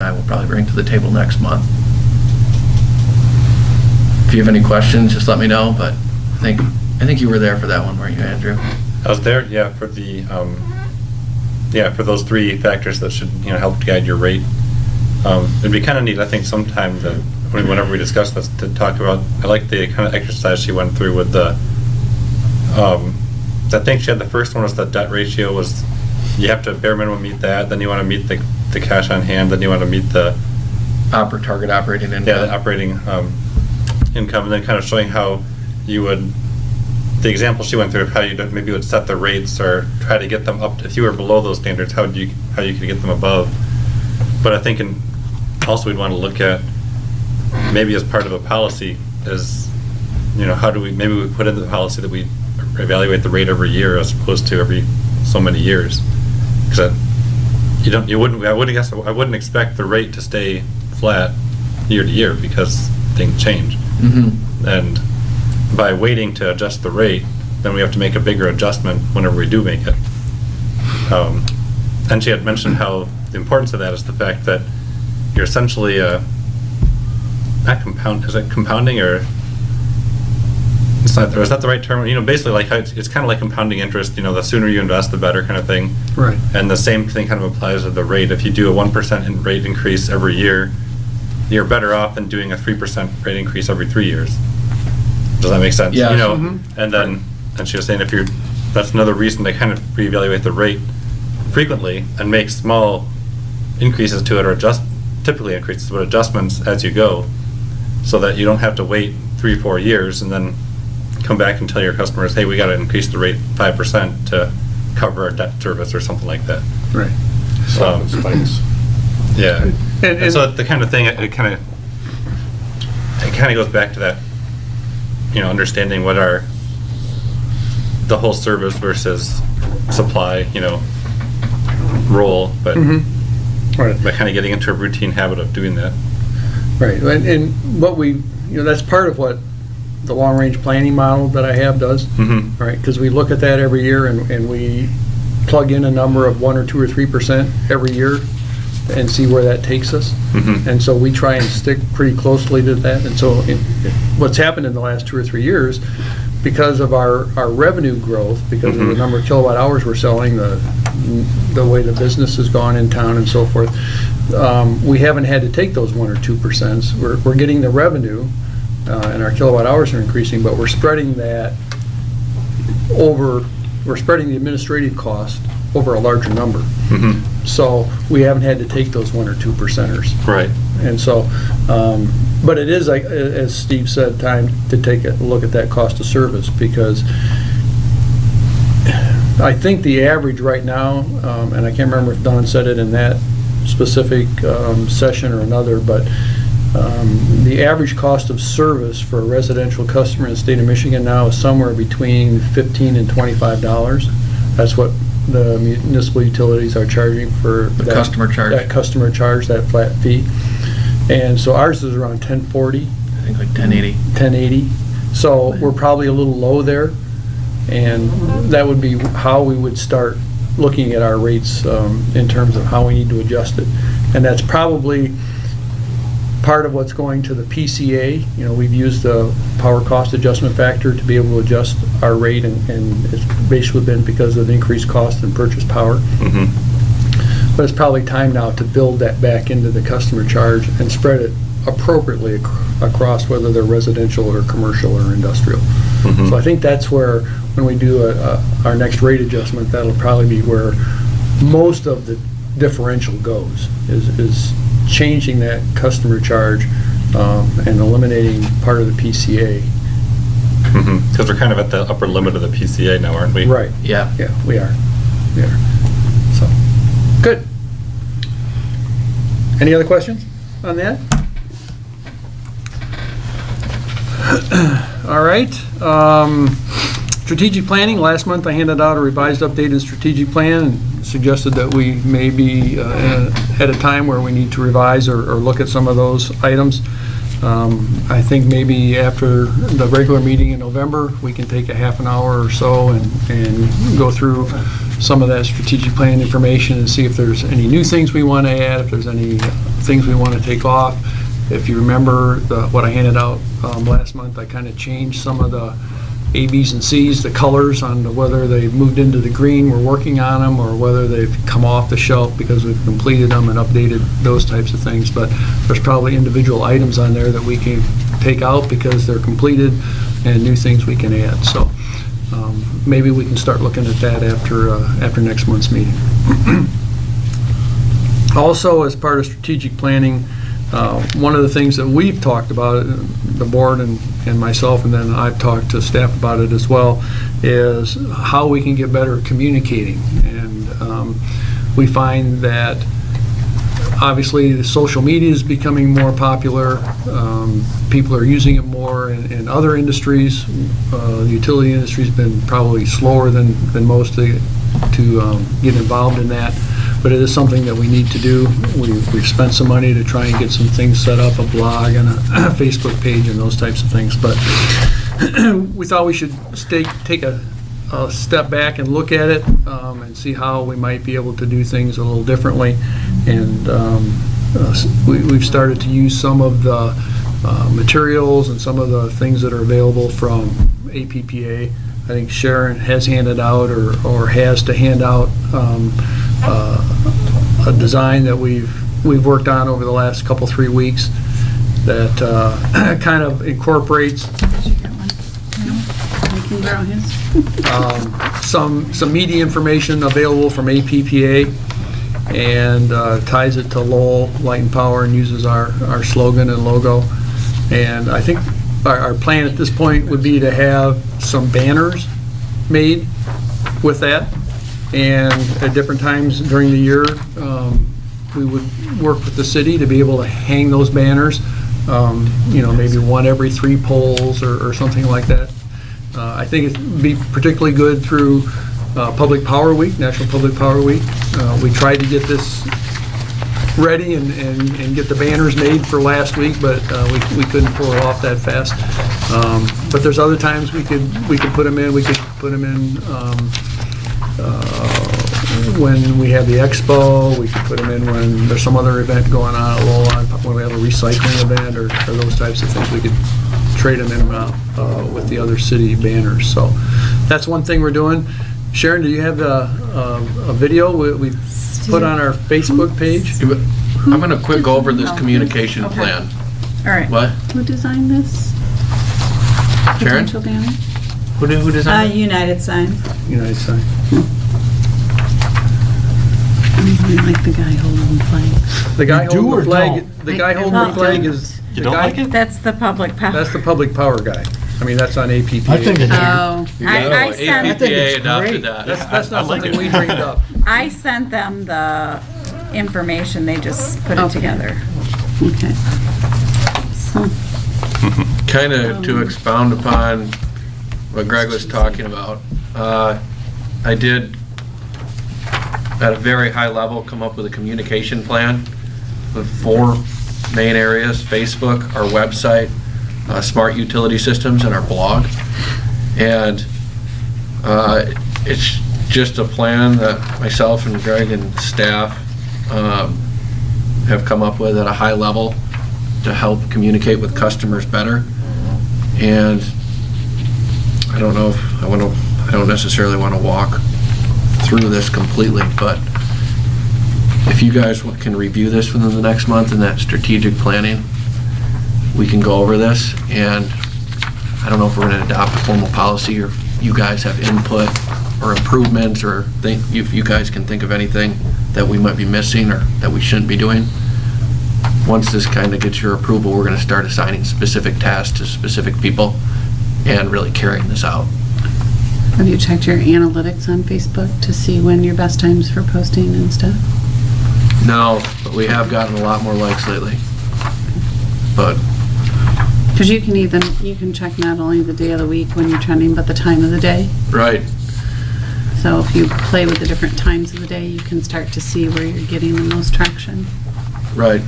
I will probably bring to the table next month. If you have any questions, just let me know, but I think you were there for that one, weren't you, Andrew? I was there, yeah, for the, for those three factors that should, help to guide your rate. It'd be kind of neat, I think, sometime that whenever we discuss this, to talk about, I like the kind of exercise she went through with the, I think she had the first one was the debt ratio was, you have to bare minimum meet that, then you want to meet the cash on hand, then you want to meet the Target operating income. the operating income, and then kind of showing how you would, the example she went through of how you maybe would set the rates or try to get them up. If you were below those standards, how you could get them above. But I think also we'd want to look at maybe as part of a policy is, how do maybe we put into the policy that we evaluate the rate every year as opposed to every so many years, because I wouldn't expect the rate to stay flat year to year because things change. Mm-hmm. And by waiting to adjust the rate, then we have to make a bigger adjustment whenever we do make it. And she had mentioned how the importance of that is the fact that you're essentially not compound. Is it compounding or? It's not. Is that the right term? Basically, like how it's kind of like compounding interest. The sooner you invest, the better, kind of thing. Right. And the same thing kind of applies to the rate. If you do a 1% rate increase every year, you're better off than doing a 3% rate increase every 3 years. Does that make sense? Yeah. And then, and she was saying that's another reason to kind of reevaluate the rate frequently and make small increases to it, or typically increases, but adjustments as you go, so that you don't have to wait 3-4 years and then come back and tell your customers, hey, we got to increase the rate 5% to cover our debt service or something like that. Right. Spikes. Yeah. And so the kind of thing, it kind of goes back to that, understanding what the whole service versus supply, role, but right. by kind of getting into a routine habit of doing that. Right, and what that's part of what the long-range planning model that I have does, Mm-hmm. right? Because we look at that every year and we plug in a number of 1 or 2 or 3% every year and see where that takes us. Mm-hmm. And so we try and stick pretty closely to that. And so what's happened in the last 2 or 3 years, because of our revenue growth, because of the number of kilowatt hours we're selling, the way the business has gone in town and so forth, we haven't had to take those 1 or 2%. We're getting the revenue, and our kilowatt hours are increasing, but we're spreading that we're spreading the administrative cost over a larger number. Mm-hmm. So we haven't had to take those 1 or 2%ers. Right. And so, but it is, like as Steve said, time to take a look at that cost of service, because I think the average right now, and I can't remember if Don said it in that specific session or another, but the average cost of service for a residential customer in the state of Michigan now is somewhere between $15 and $25. That's what the municipal utilities are charging for The customer charge. That customer charge, that flat fee. And so ours is around $10.40, I think like 1080. $10.80. So we're probably a little low there, and that would be how we would start looking at our rates in terms of how we need to adjust it. And that's probably part of what's going to the PCA. We've used the power cost adjustment factor to be able to adjust our rate, and it's basically been because of the increased cost in purchase power. Mm-hmm. But it's probably time now to build that back into the customer charge and spread it appropriately across, whether they're residential or commercial or industrial. Mm-hmm. So I think that's where, when we do our next rate adjustment, that'll probably be where most of the differential goes, is changing that customer charge and eliminating part of the PCA. Because we're kind of at the upper limit of the PCA now, aren't we? Right. Yeah. Yeah, we are. So, good. Any other questions on that? All right. Strategic planning. Last month I handed out a revised updated strategic plan and suggested that we may be at a time where we need to revise or look at some of those items. I think maybe after the regular meeting in November, we can take a half an hour or so and go through some of that strategic plan information and see if there's any new things we want to add, if there's any things we want to take off. If you remember what I handed out last month, I kind of changed some of the A, B's, and C's, the colors on whether they've moved into the green, we're working on them, or whether they've come off the shelf because we've completed them and updated those types of things. But there's probably individual items on there that we can take out because they're completed and new things we can add. So maybe we can start looking at that after next month's meeting. Also, as part of strategic planning, one of the things that we've talked about, the board and myself, and then I've talked to staff about it as well, is how we can get better at communicating. And we find that obviously the social media is becoming more popular. People are using it more in other industries. The utility industry's been probably slower than most to get involved in that. But it is something that we need to do. We've spent some money to try and get some things set up, a blog and a Facebook page and those types of things. But we thought we should take a step back and look at it and see how we might be able to do things a little differently. And we've started to use some of the materials and some of the things that are available from APPA. I think Sharon has handed out or has to hand out a design that we've worked on over the last 3 weeks that kind of incorporates some media information available from APPA and ties it to Lowell Light and Power and uses our slogan and logo. And I think our plan at this point would be to have some banners made with that. And at different times during the year, we would work with the city to be able to hang those banners, maybe one every 3 poles or something like that. I think it'd be particularly good through Public Power Week, National Public Power Week. We tried to get this ready and get the banners made for last week, but we couldn't pull it off that fast. But there's other times we could put them in. We could put them in when we have the expo. We could put them in when there's some other event going on at Lowell, when we have a recycling event or those types of things. We could trade them in and out with the other city banners. So that's one thing we're doing. Sharon, do you have a video we put on our Facebook page? I'm going to go over this communication Okay. plan. All right. What? Who designed this? Sharon? Potential banner? Who designed it? United Sign. United Sign. I like the guy holding the flag. The guy You do holding or the flag. don't? The guy holding the flag is. You don't like it? That's the public power. That's the public power guy. I mean, that's on APPA. I think it's, Oh, I sent, I think it's APPA adopted great. that. That's I not like something it. we dreamed up. I sent them the information, they just put it Okay. together. Okay. So, Kind of to expound upon what Greg was talking about, I did, at a very high level, come up with a communication plan with 4 main areas: Facebook, our website, smart utility systems, and our blog. And it's just a plan that myself and Greg and staff have come up with at a high level to help communicate with customers better. And I don't know if I don't necessarily want to walk through this completely, but if you guys can review this within the next month in that strategic planning, we can go over this. And I don't know if we're going to adopt a formal policy, or if you guys have input or improvements, or if you guys can think of anything that we might be missing or that we shouldn't be doing. Once this kind of gets your approval, we're going to start assigning specific tasks to specific people and really carrying this out. have you checked your analytics on Facebook to see when your best times for posting and stuff? No, but we have gotten a lot more likes lately. But Because you can check not only the day of the week when you're trending, but the time of the day. right, So if you play with the different times of the day, you can start to see where you're getting the most traction. right.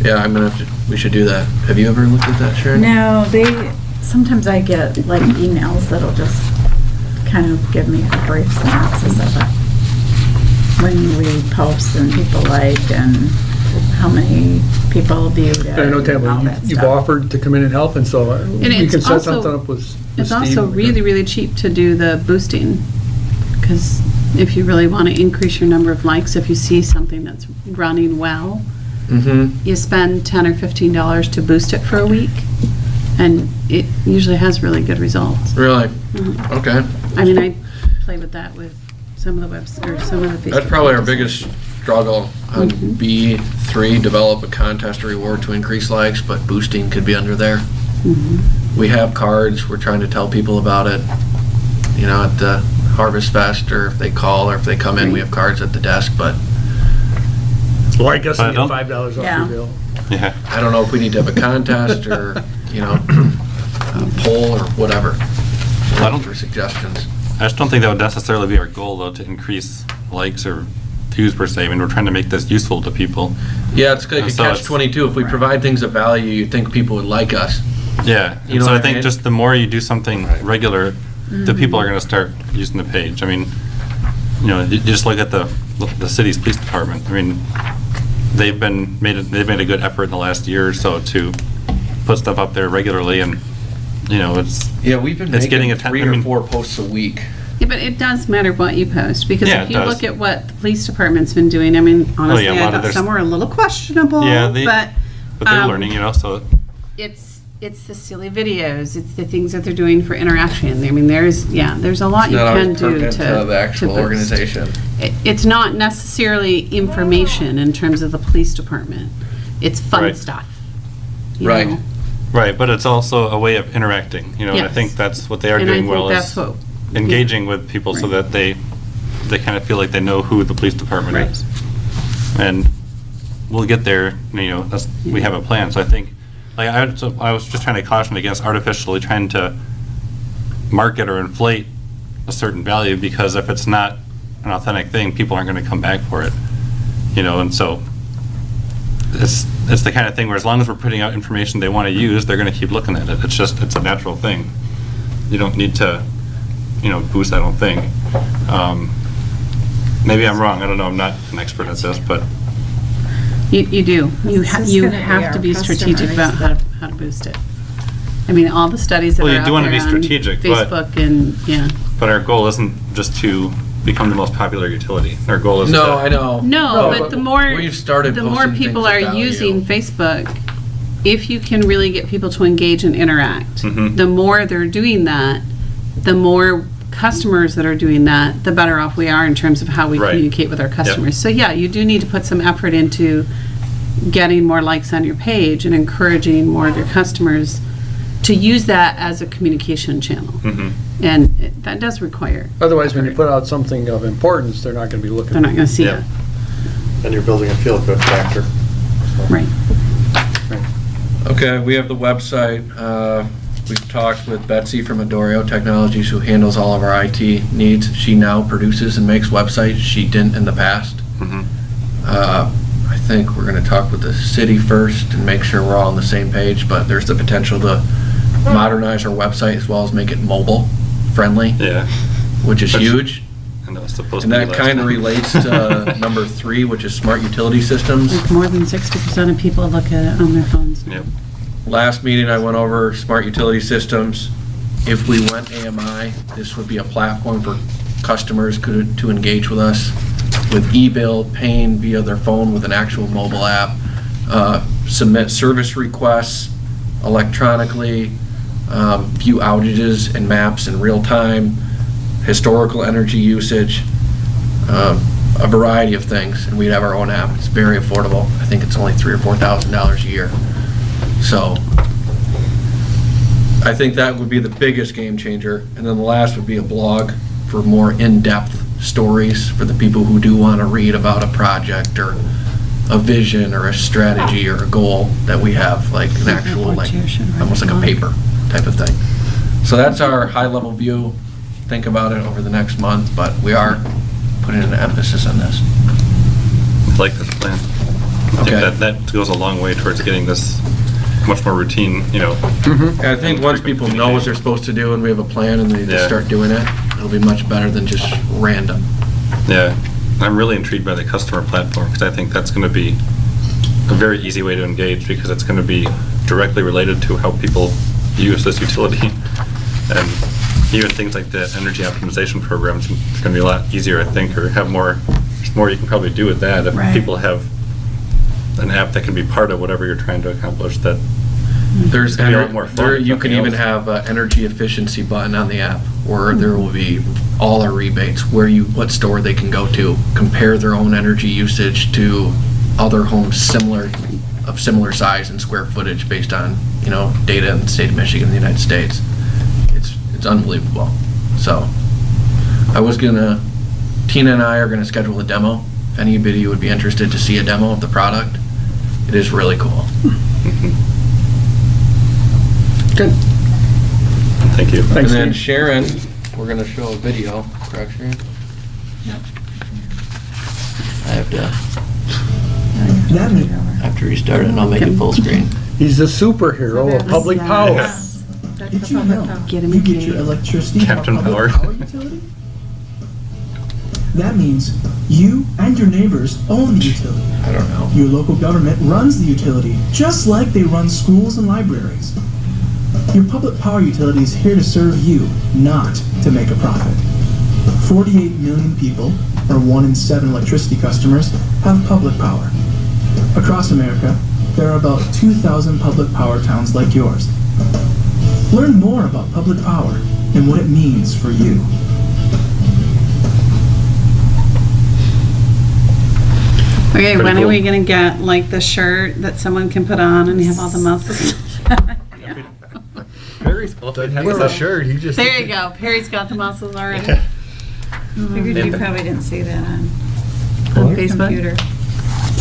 Yeah, I'm gonna have to. We should do that. Have you ever looked at that, Sharon? No, sometimes I get like emails that'll just kind of give me a brief synopsis of it? When we post and people like and how many people viewed it I know, and all Tamara, that you've stuff. offered to come in and help, and so we it's can set also- something up with It's Steve. also really, really cheap to do the boosting, because if you really want to increase your number of likes, if you see something that's running well, Mm-hmm. you spend $10 or $15 to boost it for a week, and it usually has really good results. Really? Mhm. Okay. I mean, I play with that with some of the webs, or some of the Facebook That's probably our pages. biggest struggle on Mhm. B3, develop a contest or reward to increase likes, but boosting could be under there. Mhm. We have cards, we're trying to tell people about it, you know, at the Harvest Fest, or if they call, or if they come in, we have cards at the desk, but Well, I guess I you get don't- $5 off Yeah. your bill. Yeah. I don't know if we need to have a contest or, you know, a poll or whatever. I don't- For suggestions. I just don't think that would necessarily be our goal, though, to increase likes or views per se. I mean, we're trying to make this useful to people. Yeah, it's like a So it's- catch-22. If we provide things of value, you'd think people would like us. Yeah, You and know so I what I think mean? just the more you do something Right. regular, the people are going to start using the page. I mean, you know, you just look at the city's police department. I mean, they've made a good effort in the last year or so to put stuff up there regularly, and you know, it's Yeah, we've been It's getting making atten- 3 I or mean- 4 posts a week. Yeah, but it does matter what you post, because Yeah, if it you does. look at what the police department's been doing, I mean, honestly, a I lot of thought their- some were a little questionable, yeah, but they're um, learning, you know. So it's the silly videos, it's the things that they're doing for interaction. I mean, there's a lot you Not can always do pertinent to the actual boost. organization. It's not necessarily information in terms of the police department. It's fun Right. stuff. you Right. know? right, but it's also a way of interacting, you know. And I Yes. think that's what they are And I doing think well, that's is what- engaging with people so Right. that they kind of feel like they know who the police department Right. is. And we'll get there, you know, we have a plan. So I think, like, I was just trying to caution against artificially trying to market or inflate a certain value, because if it's not an authentic thing, people aren't going to come back for it, you know. And so it's the kind of thing where as long as we're putting out information they want to use, they're going to keep looking at it. It's a natural thing. You don't need to, you know, boost, I don't think. Maybe I'm wrong, I don't know, I'm not an expert at this, but You do. You This is you gonna be have our to be strategic customers. about how to boost it. I mean, all the studies that Well, are you out do wanna there be on strategic, but- Facebook and, yeah. but our goal isn't just to become the most popular utility. Our goal is No, to, I know. No, No, but but the more, we've started the more posting people things are of value. using Facebook, if you can really get people to engage and interact, Mhm. the more they're doing that, the more customers that are doing that, the better off we are in terms of how we Right. communicate with our customers. So yeah, you do need to put some effort into getting more likes on your page and encouraging more of your customers to use that as a communication channel. Mhm. And that does require, Otherwise, when you put out something of importance, they're not going to be looking. they're not going to see Yeah. it. And you're building a feel-good factor. So- Right. Okay, we have the website. We've talked with Betsy from Adorio Technologies, who handles all of our IT needs. She now produces and makes websites. She didn't in the past. Mhm. I think we're going to talk with the city first and make sure we're all on the same page, but there's the potential to modernize our website as well as make it mobile friendly, Yeah, which is That's- huge. and that was supposed to And be that last kind of time. relates to number 3, which is smart utility systems. Like more than 60% of people look at it on their phones now. Yep. Last meeting, I went over smart utility systems. If we went AMI, this would be a platform for customers to engage with us with e-bill, paying via their phone with an actual mobile app, submit service requests electronically, view outages and maps in real time, historical energy usage, a variety of things, and we'd have our own app. It's very affordable. I think it's only $3,000 or $4,000 a year. So I think that would be the biggest game changer. And then the last would be a blog for more in-depth stories for the people who do want to read about a project or a vision or a strategy or a goal that we have, like an actual, board like, chair should write almost a like a blog. paper type of thing. So that's our high-level view. Think about it over the next month, but we are putting an emphasis on this. I like this plan. I Okay. think that goes a long way towards getting this much more routine, you know. I think once people know what they're supposed to do and we have a plan and they just Yeah. start doing it, It'll be much better than just random. Yeah, I'm really intrigued by the customer platform because I think that's going to be a very easy way to engage because it's going to be directly related to how people use this utility. And even things like the energy optimization programs, it's going to be a lot easier, I think, or have more, there's more you can probably do with that if Right. people have an app that can be part of whatever you're trying to accomplish that. There's, gonna be a lot more fun, you can nothing even else. have an energy efficiency button on the app, where there will be all our rebates, what store they can go to, compare their own energy usage to other homes of similar size and square footage based on, data in the state of Michigan and the United States. It's unbelievable. So, Tina and I are gonna schedule a demo. If anybody would be interested to see a demo of the product, it is really cool. Good. Thank you. And Thanks, then Steve. Sharon, we're gonna show a video, correct, Sharon? I have to, That means after restart it, and I'll make it full screen. He's the superhero of public power. Yes. That's did the you public know power. Get him you a get your cake. electricity Captain from a public Power. power utility? That means you and your neighbors own the utility. I don't know. Your local government runs the utility, just like they run schools and libraries. Your public power utility is here to serve you, not to make a profit. 48 million people, or 1 in 7 electricity customers, have public power. Across America, there are about 2,000 public power towns like yours. Learn more about public power and what it means for you. Okay, Pretty when are we cool. gonna get like the shirt that someone can put on and have all the muscles? Perry's well, He has a shirt, he just. There you go, Perry's got the muscles already. Figured you probably didn't see that on On Facebook? computer.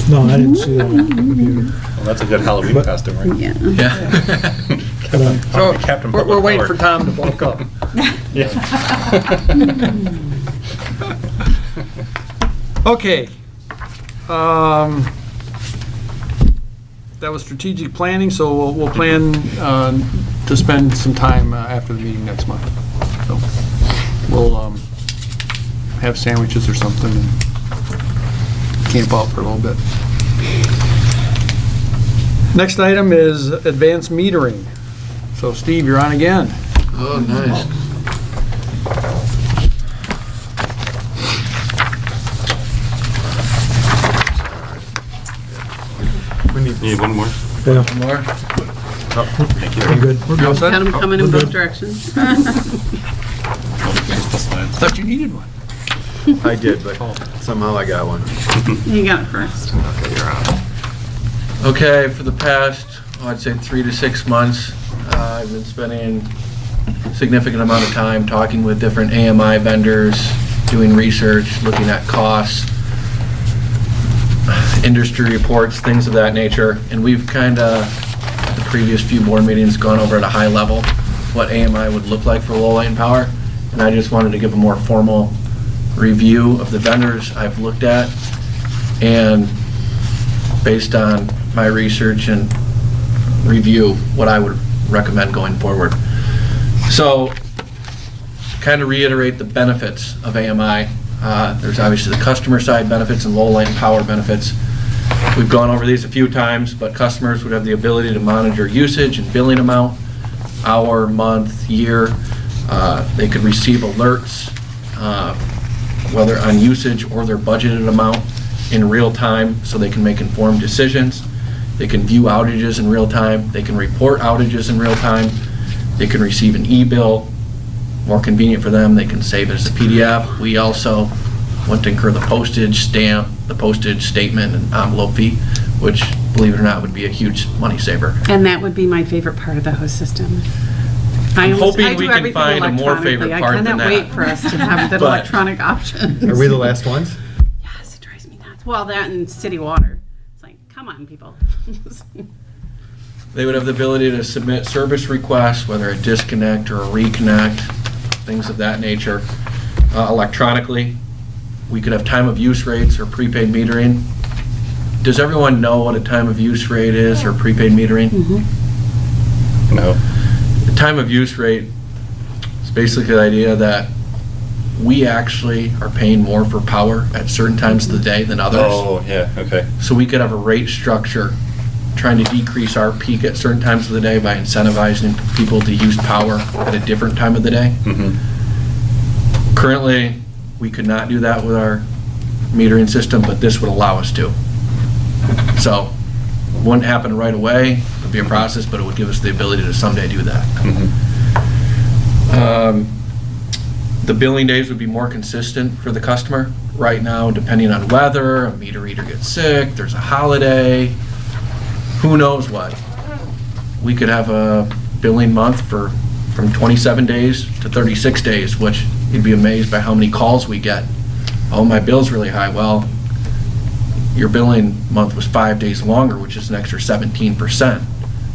No, I didn't see that on the computer. Well, that's a good Halloween costume, right? Yeah. Yeah. So, Captain we're Public waiting Power. for Tom to bulk up. Okay. That was strategic planning, so we'll plan to spend some time after the meeting next month. So we'll have sandwiches or something and camp out for a little bit. Next item is advanced metering. So Steve, you're on again. Oh, nice. Need one more? Yeah, More? Thank you. I'm good. You all set? Had them coming in We're both good. directions. Oh, just the slides. Thought you needed one. I did, but somehow I got one. You got it first. Okay, you're on. Okay, for the past, I'd say 3 to 6 months, I've been spending a significant amount of time talking with different AMI vendors, doing research, looking at costs, industry reports, things of that nature. And we've kind of, at the previous few board meetings, gone over at a high level what AMI would look like for low light and power. And I just wanted to give a more formal review of the vendors I've looked at, and based on my research and review, what I would recommend going forward. So, kind of reiterate the benefits of AMI. There's obviously the customer side benefits and low light and power benefits. We've gone over these a few times, but customers would have the ability to monitor usage and billing amount, hour, month, year. They could receive alerts, whether on usage or their budgeted amount in real time, so they can make informed decisions. They can view outages in real time. They can report outages in real time. They can receive an e-bill, more convenient for them. They can save it as a PDF. We also want to incur the postage stamp, the postage statement and envelope fee, which, believe it or not, would be a huge money saver. And that would be my favorite part of the host system. I'm almost- hoping I do we can everything find a more favorite electronically. part than I that. cannot wait for us to have the But- electronic options. Are we the last ones? Yes, it drives me nuts. Well, that and city water. It's like, come on, people. They would have the ability to submit service requests, whether a disconnect or a reconnect, things of that nature, electronically. We could have time of use rates or prepaid metering. Does everyone know what a time of use rate is or prepaid metering? No. The time of use rate is basically the idea that we actually are paying more for power at certain times of the day than others. Oh, yeah, okay. So we could have a rate structure trying to decrease our peak at certain times of the day by incentivizing people to use power at a different time of the day. Mm-hmm. Currently, we could not do that with our metering system, but this would allow us to. So, wouldn't happen right away, it would be a process, but it would give us the ability to someday do that. The billing days would be more consistent for the customer. Right now, depending on weather, a meter reader gets sick, there's a holiday, who knows what. We could have a billing month from 27 days to 36 days, which you'd be amazed by how many calls we get. Oh, my bill's really high. Well, your billing month was 5 days longer, which is an extra 17%.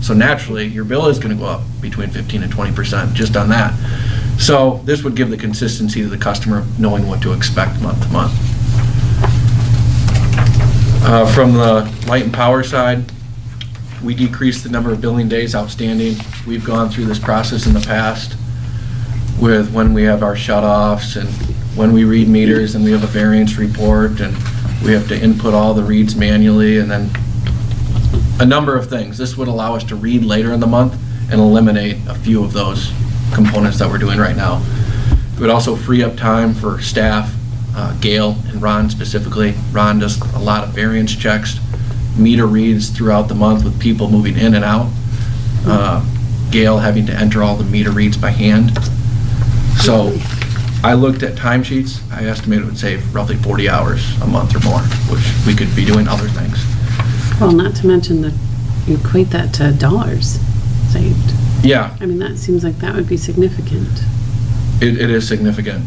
So naturally, your bill is going to go up between 15 and 20% just on that. So this would give the consistency to the customer, knowing what to expect month to month. From the light and power side, we decreased the number of billing days outstanding. We've gone through this process in the past with when we have our shut-offs and when we read meters and we have a variance report and we have to input all the reads manually and then a number of things. This would allow us to read later in the month and eliminate a few of those components that we're doing right now. It would also free up time for staff, Gail and Ron specifically. Ron does a lot of variance checks, meter reads throughout the month with people moving in and out. Gail having to enter all the meter reads by hand. So I looked at timesheets. I estimated it would save roughly 40 hours a month or more, which we could be doing other things. Well, not to mention that you equate that to dollars saved. Yeah, I mean, that seems like that would be significant. it is significant.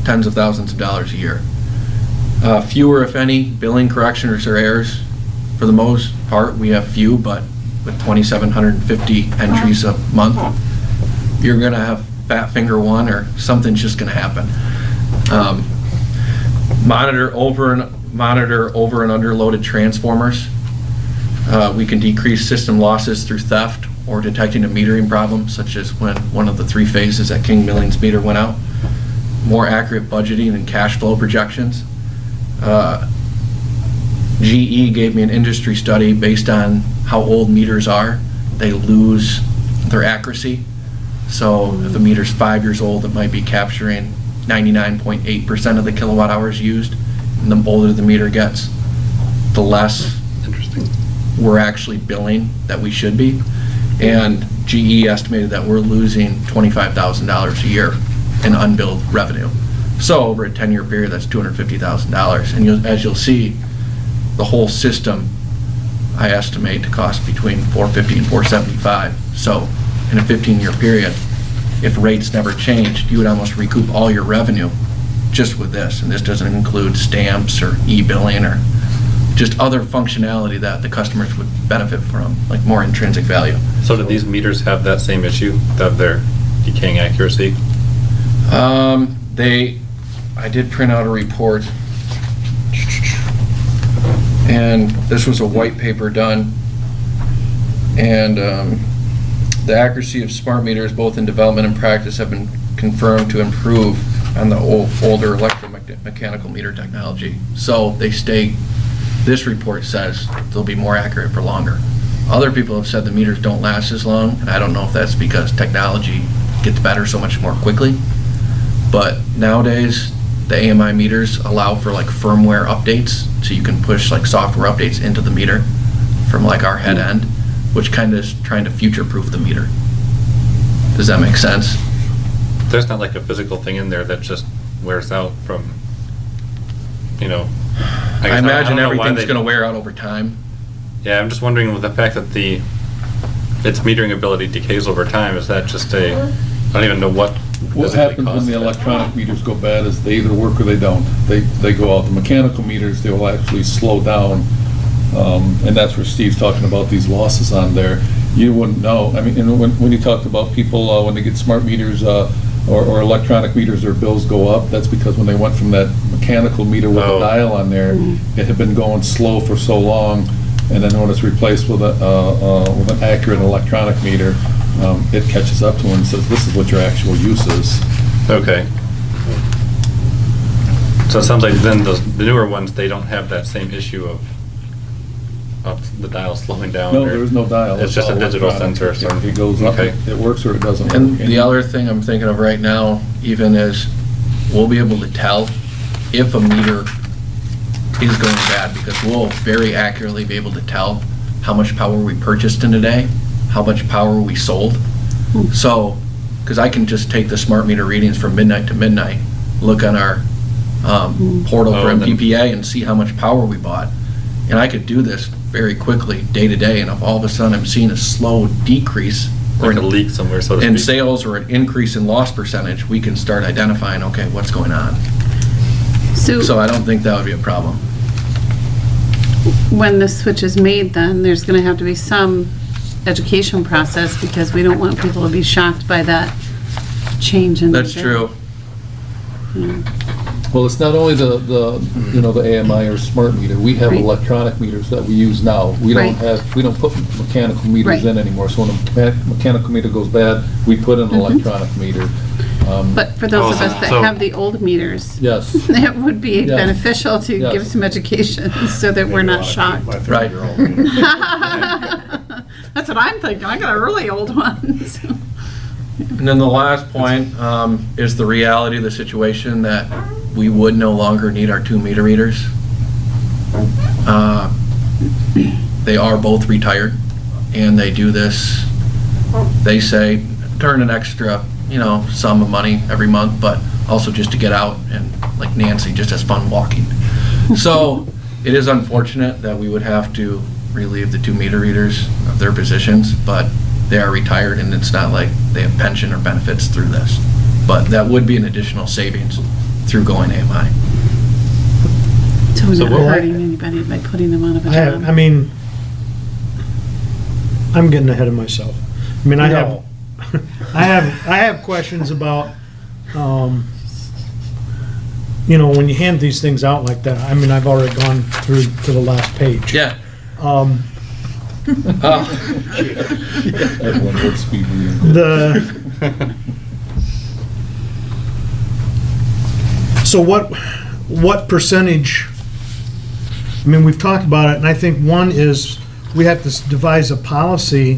Tens of thousands of dollars a year. Fewer, if any, billing corrections or errors. For the most part, we have few, but with 2,750 entries a month, you're gonna have fat finger one or something's just gonna happen. Monitor over and underloaded transformers. We can decrease system losses through theft or detecting a metering problem, such as when one of the 3 phases at King Millings meter went out. More accurate budgeting and cash flow projections. GE gave me an industry study based on how old meters are. They lose their accuracy. So if a meter's 5 years old, it might be capturing 99.8% of the kilowatt hours used. And the older the meter gets, the less Interesting. we're actually billing that we should be. And GE estimated that we're losing $25,000 a year in unbilled revenue. So over a 10-year period, that's $250,000. And as you'll see, the whole system, I estimate to cost between $450 and $475. So in a 15-year period, if rates never changed, you would almost recoup all your revenue just with this. And this doesn't include stamps or e-billing or just other functionality that the customers would benefit from, like more intrinsic value. So do these meters have that same issue, that they're decaying accuracy? I did print out a report, and this was a white paper done, and the accuracy of smart meters, both in development and practice, have been confirmed to improve on the older electromechanical meter technology. So they state, this report says they'll be more accurate for longer. Other people have said the meters don't last as long, and I don't know if that's because technology gets better so much more quickly. But nowadays, the AMI meters allow for like firmware updates, so you can push like software updates into the meter from like our head end, which kind of is trying to future-proof the meter. Does that make sense? There's not like a physical thing in there that just wears out from, you know. I imagine everything's gonna wear out over time. Yeah, I'm just wondering with the fact that its metering ability decays over time, is that just I don't even know what. What physically happens when causes the that. electronic meters go bad is they either work or they don't. They go out. The mechanical meters, they will actually slow down. And that's where Steve's talking about these losses on there. You wouldn't know. I mean, and when you talked about people, when they get smart meters or electronic meters, their bills go up, that's because when they went from that mechanical meter with a dial on there, it had been going slow for so long, and then when it's replaced with an accurate electronic meter, it catches up to them and says, this is what your actual use is. Okay. So it sounds like then the newer ones, they don't have that same issue of the dial slowing down? No, or- there is no dial. It's just a all digital electronic. sensor, so. It goes up, Okay. it works or it doesn't work. And the other thing I'm thinking of right now, even is, we'll be able to tell if a meter is going bad, because we'll very accurately be able to tell how much power we purchased in a day, how much power we sold. So, because I can just take the smart meter readings from midnight to midnight, look on our portal for Oh, and then- MPPA and see how much power we bought. And I could do this very quickly, day to day, and if all of a sudden I'm seeing a slow decrease or Like a leak somewhere, so to in speak. sales or an increase in loss percentage, we can start identifying, okay, what's going on. So I don't think that would be a problem. when this switch is made, then there's going to have to be some education process, because we don't want people to be shocked by that change in. That's their bill. true. Well, it's not only the AMI or smart meter, we have Right. electronic meters that we use now. We Right. don't put mechanical meters Right. in anymore, so when a mechanical meter goes bad, we put in an electronic meter. But for those of Oh, us that so- have the old meters, Yes, it would be Yes. beneficial to Yes. give some education so that we're not shocked. My Right. 30-year-old. That's what I'm thinking. I got a really old one. so. And then the last point is the reality of the situation that we would no longer need our 2 meter readers. They are both retired, and they do this, they say, turn an extra, sum of money every month, but also just to get out and, like Nancy, just has fun walking. So it is unfortunate that we would have to relieve the 2 meter readers of their positions, but they are retired, and it's not like they have pension or benefits through this. But that would be an additional savings through going AMI. So we're So not what- hurting anybody by putting them out of a job. I'm getting ahead of myself. I mean, No. I have questions about, when you hand these things out like that. I mean, I've already gone through to the last page. Yeah. at one word speed. So what percentage, I mean, we've talked about it, and I think one is we have to devise a policy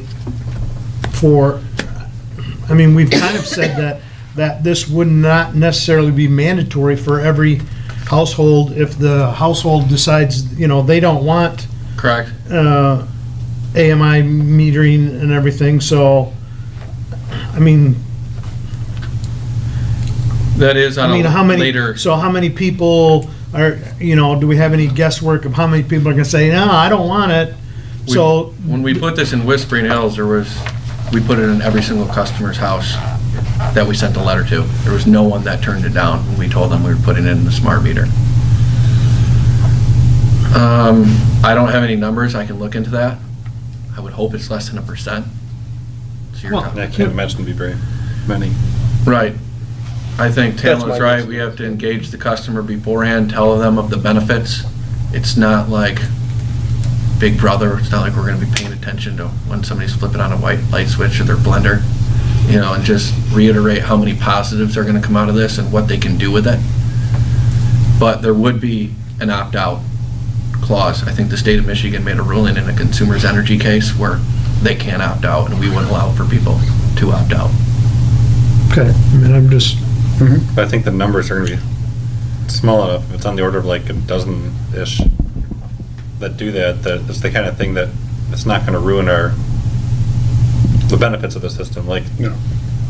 for, I mean, we've kind of said that this would not necessarily be mandatory for every household if the household decides, they don't want Correct. AMI metering and everything, so, I mean, That is on how a many, later. so how many people are, do we have any guesswork of how many people are gonna say, no, I don't want it? So, When we put this in Whispering Hills, we put it in every single customer's house that we sent a letter to. There was no one that turned it down when we told them we were putting it in the smart meter. I don't have any numbers, I can look into that. I would hope it's less than 1%. So you're Well, talking- I can't imagine it'd be very many. Right. I think That's Taylor's my right, guess. we have to engage the customer beforehand, tell them of the benefits. It's not like Big Brother, it's not like we're gonna be paying attention to when somebody's flipping on a white light switch or their blender, and just reiterate how many positives are gonna come out of this and what they can do with it. But there would be an opt-out clause. I think the state of Michigan made a ruling in a consumer's energy case where they can't opt out, and we wouldn't allow for people to opt out. okay, I mean, I'm just, But I think the numbers are gonna be small enough, if it's on the order of like a dozen-ish that do that it's the kind of thing that it's not gonna ruin the benefits of the system, like, No.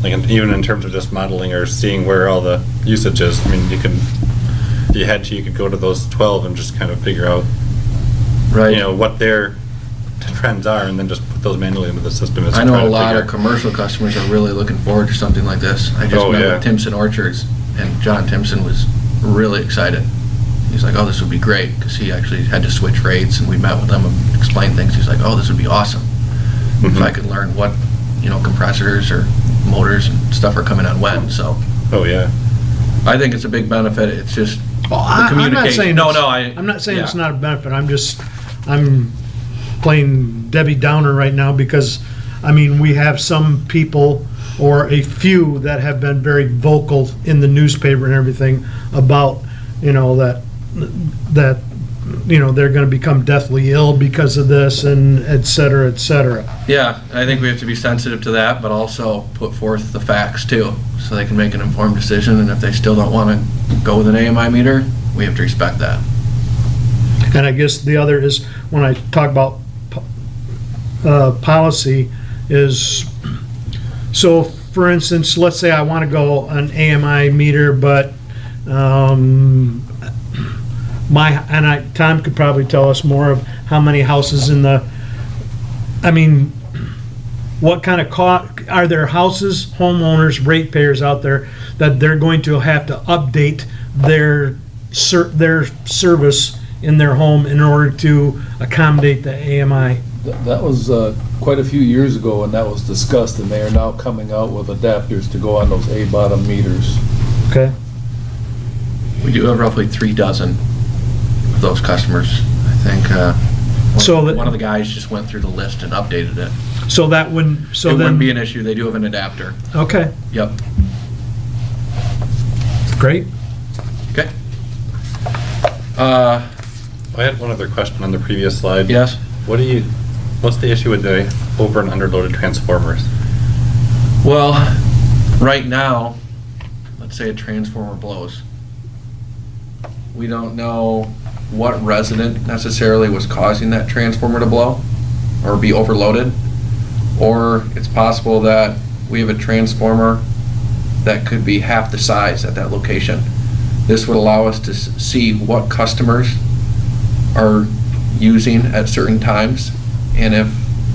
even in terms of just modeling or seeing where all the usage is. I mean, if you had to, you could go to those 12 and just kind of figure out, Right? what their trends are, and then just put those manually into the system. as I you know try a to lot of figure- commercial customers are really looking forward to something like this. I just Oh, met yeah. with Timpson Orchards, and John Timpson was really excited. He's like, oh, this would be great, because he actually had to switch rates, and we met with him and explained things. He's like, oh, this would be awesome. If I could learn what, compressors or motors and stuff are coming on when, so. Oh, yeah. I think it's a big benefit, it's just the I'm not communication. saying, No, I'm not saying it's yeah. not a benefit, I'm playing Debbie Downer right now because, I mean, we have some people or a few that have been very vocal in the newspaper and everything about you know, that, you know, they're gonna become deathly ill because of this and et cetera, et cetera. Yeah, I think we have to be sensitive to that, but also put forth the facts too, so they can make an informed decision, and if they still don't want to go with an AMI meter, we have to respect that. And I guess the other is, when I talk about policy, is, so for instance, let's say I want to go an AMI meter, but Tom could probably tell us more of how many houses in the, I mean, what kind of are there houses, homeowners, ratepayers out there that they're going to have to update their service in their home in order to accommodate the AMI? That was quite a few years ago, and that was discussed, and they are now coming out with adapters to go on those A-bottom meters. Okay. We do have roughly 3 dozen of those customers. I think one of the guys just went through the list and updated it. So that wouldn't, so It then. wouldn't be an issue. They do have an adapter. Okay, Yep. great. Okay. I had one other question on the previous slide. Yes? What's the issue with the over and underloaded transformers? Well, right now, let's say a transformer blows. We don't know what resident necessarily was causing that transformer to blow or be overloaded. Or it's possible that we have a transformer that could be half the size at that location. This would allow us to see what customers are using at certain times, and if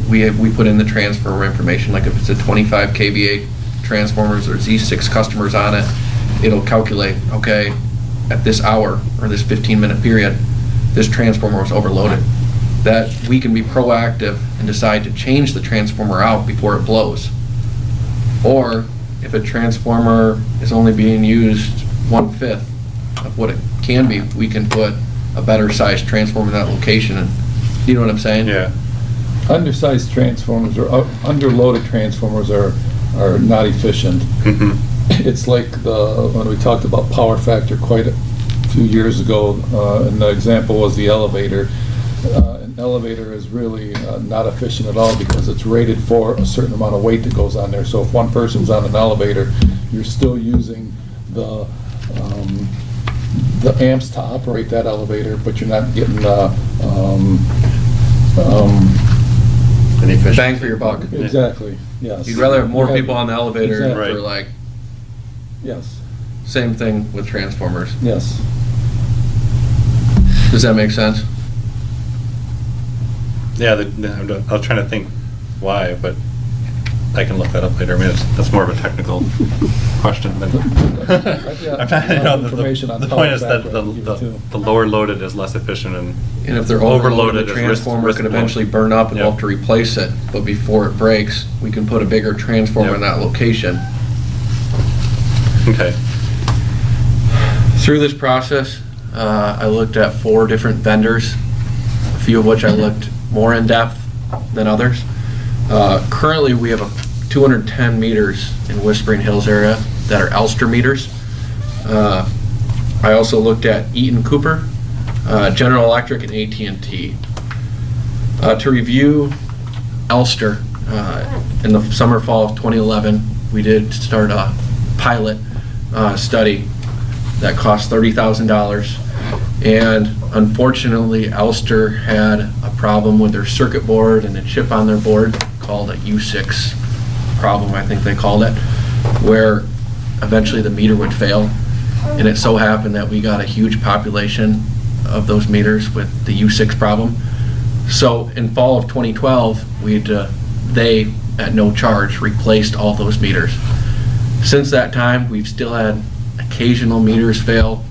we put in the transformer information, like if it's a 25 kVA transformers or Z6 customers on it, it'll calculate, okay, at this hour or this 15-minute period, this transformer was overloaded. That we can be proactive and decide to change the transformer out before it blows. Or if a transformer is only being used 1/5 of what it can be, we can put a better sized transformer in that location, and you know what I'm saying? Yeah. Undersized transformers or underloaded transformers are not efficient. Mhm. It's like when we talked about power factor quite a few years ago, and the example was the elevator. An elevator is really not efficient at all because it's rated for a certain amount of weight that goes on there. So if one person's on an elevator, you're still using the amps to operate that elevator, but you're not getting Any efficiency? Bang for your buck. exactly, yes. You'd rather have more You people on the elevator Exactly. for like, Yes, same thing with transformers. yes. Does that make sense? Yeah, I was trying to think why, but I can look that up later. I mean, that's more of a technical question than. Yeah, I'm not- you know, information on The power point is that factor I can give you, too. the lower loaded is less efficient and. And if they're Overloaded overloaded, the is risk- transformer risk could load. eventually burn up and we'll Yep. have to replace it. But before it breaks, we can put a bigger transformer in Yep. that location. Okay. Through this process, I looked at 4 different vendors, a few of which I looked more in depth than others. Currently, we have 210 meters in Whispering Hills area that are Elster meters. I also looked at Eaton Cooper, General Electric, and AT&T. To review Elster, in the summer, fall of 2011, we did start a pilot study that cost $30,000. And unfortunately, Elster had a problem with their circuit board and a chip on their board called a U6 problem, I think they called it, where eventually the meter would fail. And it so happened that we got a huge population of those meters with the U6 problem. So in fall of 2012, they, at no charge, replaced all those meters. Since that time, we've still had occasional meters fail.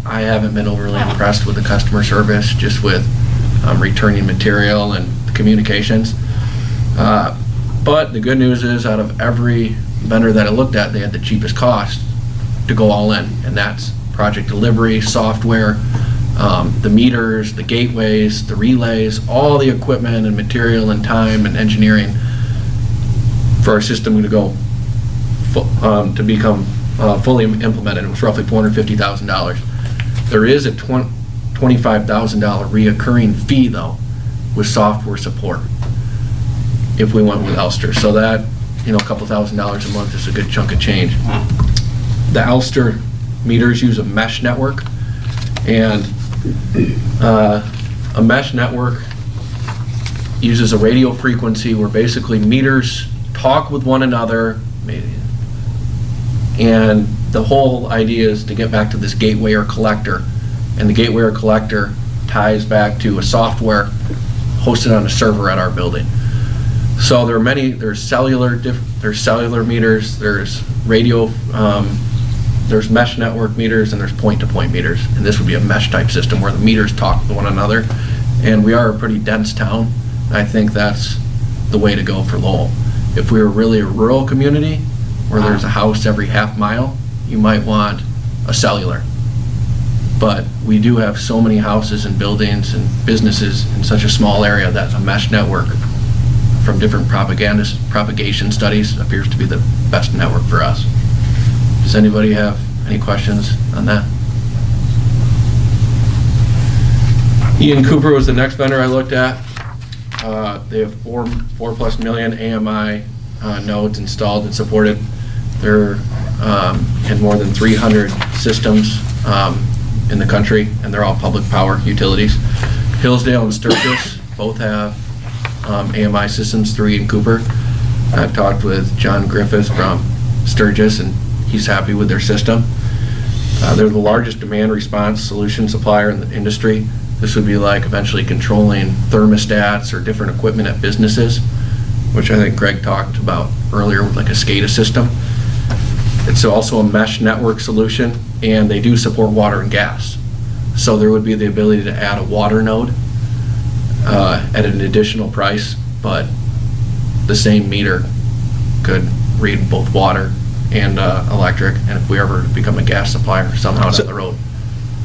I haven't been overly impressed with the customer service, just with returning material and the communications. But the good news is, out of every vendor that I looked at, they had the cheapest cost to go all in, and that's project delivery, software, the meters, the gateways, the relays, all the equipment and material and time and engineering for our system to go to become fully implemented. It was roughly $450,000. There is a $25,000 reoccurring fee though with software support if we went with Elster. So that, a couple $1,000s a month is a good chunk of change. The Elster meters use a mesh network, and a mesh network uses a radio frequency where basically meters talk with one another, and the whole idea is to get back to this gateway or collector, and the gateway or collector ties back to a software hosted on a server at our building. So there are there's cellular meters, there's radio, there's mesh network meters, and there's point-to-point meters. And this would be a mesh type system where the meters talk with one another. And we are a pretty dense town. I think that's the way to go for Lowell. If we were really a rural community where there's a house every half mile, you might want a cellular. But we do have so many houses and buildings and businesses in such a small area that a mesh network from different propagation studies appears to be the best network for us. Does anybody have any questions on that? Ian Cooper was the next vendor I looked at. They have 4+ million AMI nodes installed and supported. They're in more than 300 systems in the country, and they're all public power utilities. Hillsdale and Sturgis both have AMI systems through Ian Cooper. I've talked with John Griffith from Sturgis, and he's happy with their system. They're the largest demand response solution supplier in the industry. This would be like eventually controlling thermostats or different equipment at businesses, which I think Greg talked about earlier with like a SCADA system. It's also a mesh network solution, and they do support water and gas. So there would be the ability to add a water node at an additional price, but the same meter could read both water and electric, and if we ever become a gas supplier somehow down the road.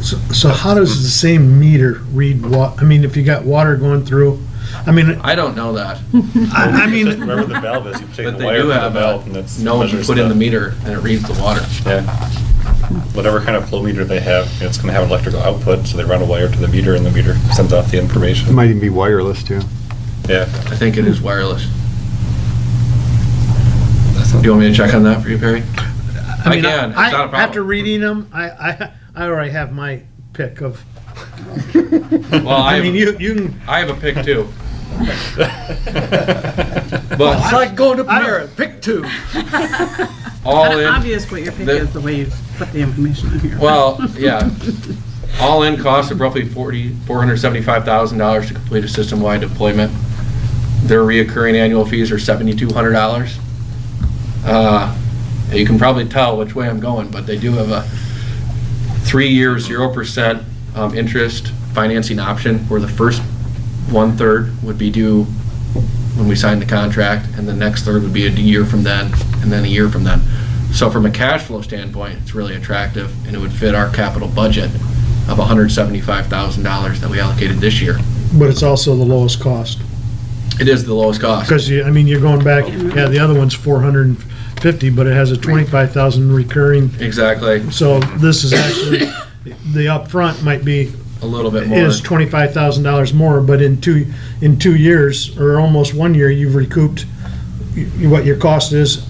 So how does the same meter read if you got water going through, I don't know that, I mean, Wherever the valve is, you take but the they wire do from the have valve and it's. a node you measures put in the meter and it reads the water. Yeah. Whatever kind of flow meter they have, it's gonna have an electrical output, so they run a wire to the meter and the meter sends off the It information. might even be wireless too. Yeah. I think it is wireless. Do you want me to check on that for you, Perry? I can, it's not a problem. After reading them, I already have my pick of, Well, I mean, you can. I have a pick too. It's But like going to Panera, pick two. all in, Obvious what your pick the- is, the way you put the information on here. well, yeah. All in cost of roughly $475,000 to complete a system-wide deployment. Their reoccurring annual fees are $7,200. You can probably tell which way I'm going, but they do have a 3-year 0% interest financing option where the first 1/3 would be due when we sign the contract, and the next third would be a year from then, and then a year from then. So from a cash flow standpoint, it's really attractive, and it would fit our capital budget of $175,000 that we allocated this year. But it's also the lowest cost. It is the lowest cost. Because you're going back, the other one's 450, but it has a 25,000 recurring. Exactly, So this is actually, the upfront might be, a little bit more. is $25,000 more, but in 2 years, or almost 1 year, you've recouped what your cost is,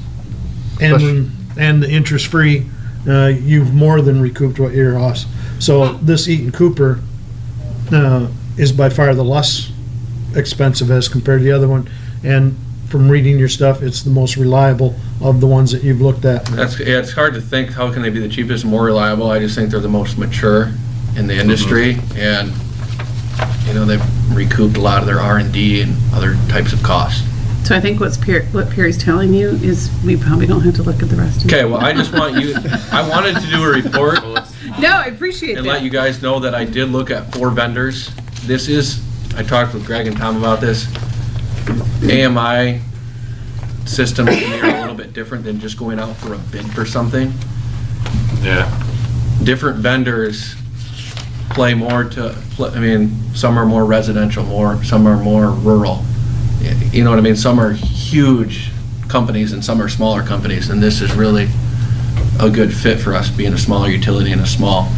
and the interest-free, you've more than recouped what your cost. So this Eaton Cooper is by far the less expensive as compared to the other one, and from reading your stuff, it's the most reliable of the ones that you've looked at. It's hard to think how can they be the cheapest and more reliable. I just think they're the most mature in the industry, and they've recouped a lot of their R&D and other types of costs. So I think what Perry's telling you is we probably don't have to look at the rest of it. Okay, well, I just want you, I wanted to do a report No, I appreciate and that. let you guys know that I did look at 4 vendors. This is, I talked with Greg and Tom about this. AMI systems to me are a little bit different than just going out for a bid for something. Yeah. Different vendors play more some are more residential, some are more rural. You know what I mean? Some are huge companies and some are smaller companies, and this is really a good fit for us being a smaller utility in a small